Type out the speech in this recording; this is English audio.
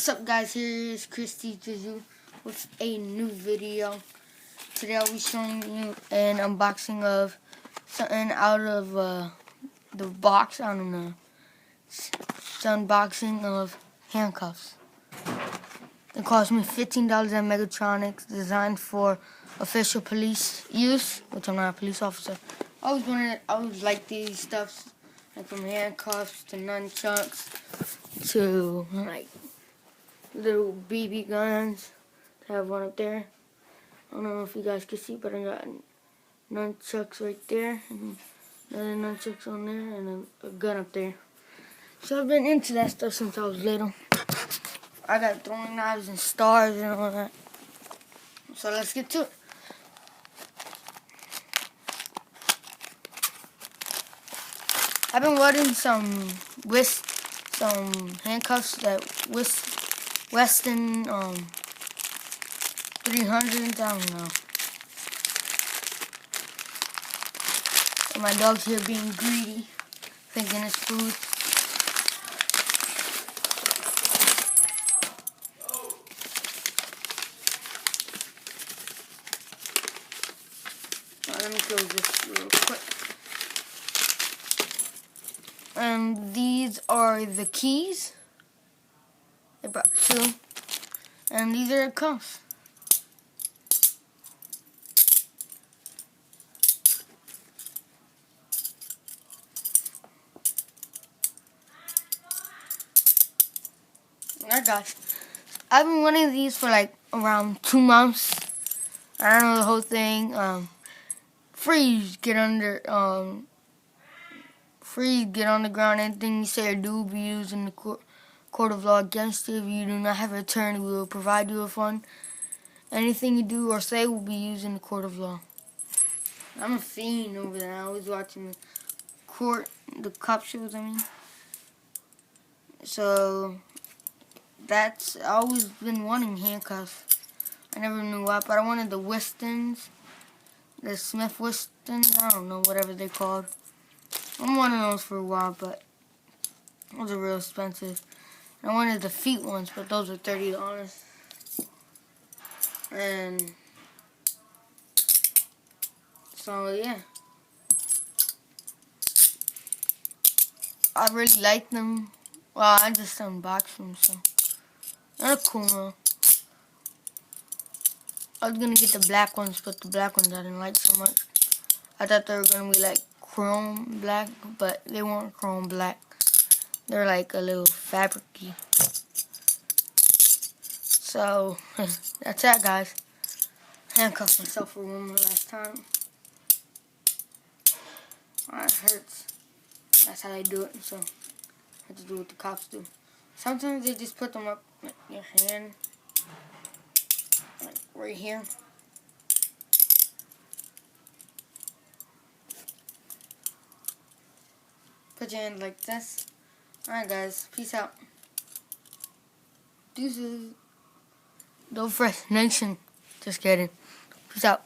What's up, guys? Here is Christy Jizu with a new video. Today I'll be showing you an unboxing of something out of the box. I don't know. It's unboxing of handcuffs. It cost me $15 at Megatronics, designed for official police use, which I'm not a police officer. I always like these stuffs, like from handcuffs to nunchucks to like little BB guns. I have one up there. I don't know if you guys can see, but I got nunchucks right there, and another nunchucks on there, and a gun up there. So I've been into that stuff since I was little. I got throwing knives and stars and all that. So let's get to it. I've been wanting some handcuffs that Weston 300s, I don't know. And my dog's here being greedy, thinking it's food. Let me close this real quick. And these are the keys. They brought two. And these are the cuffs. Alright, guys. I've been wanting these for like around 2 months. I don't know the whole thing. Freeze, get under, freeze, get on the ground. Anything you say or do will be used in the court of law against you. If you do not have a attorney, we will provide you with one. Anything you do or say will be used in the court of law. I'm a fiend over there. I was watching the cop shows, I mean. So, I've always been wanting handcuffs. I never knew why, but I wanted the Westons. The Smith Westons, I don't know, whatever they're called. I'm wanting those for a while, but those are real expensive. I wanted the feet ones, but those are $30. And so yeah, I really like them. Well, I just unboxed them, so they're cool though. I was gonna get the black ones, but the black ones I didn't like so much. I thought they were gonna be like chrome black, but they weren't chrome black. They're like a little fabricy. So that's that, guys. Handcuffed myself for one more last time. It hurts. That's how they do it. So I have to do what the cops do. Sometimes they just put them up like your hand, like right here. Put your hand like this. Alright, guys. Peace out. Deuces. Don't fresh nation. Just kidding. Peace out.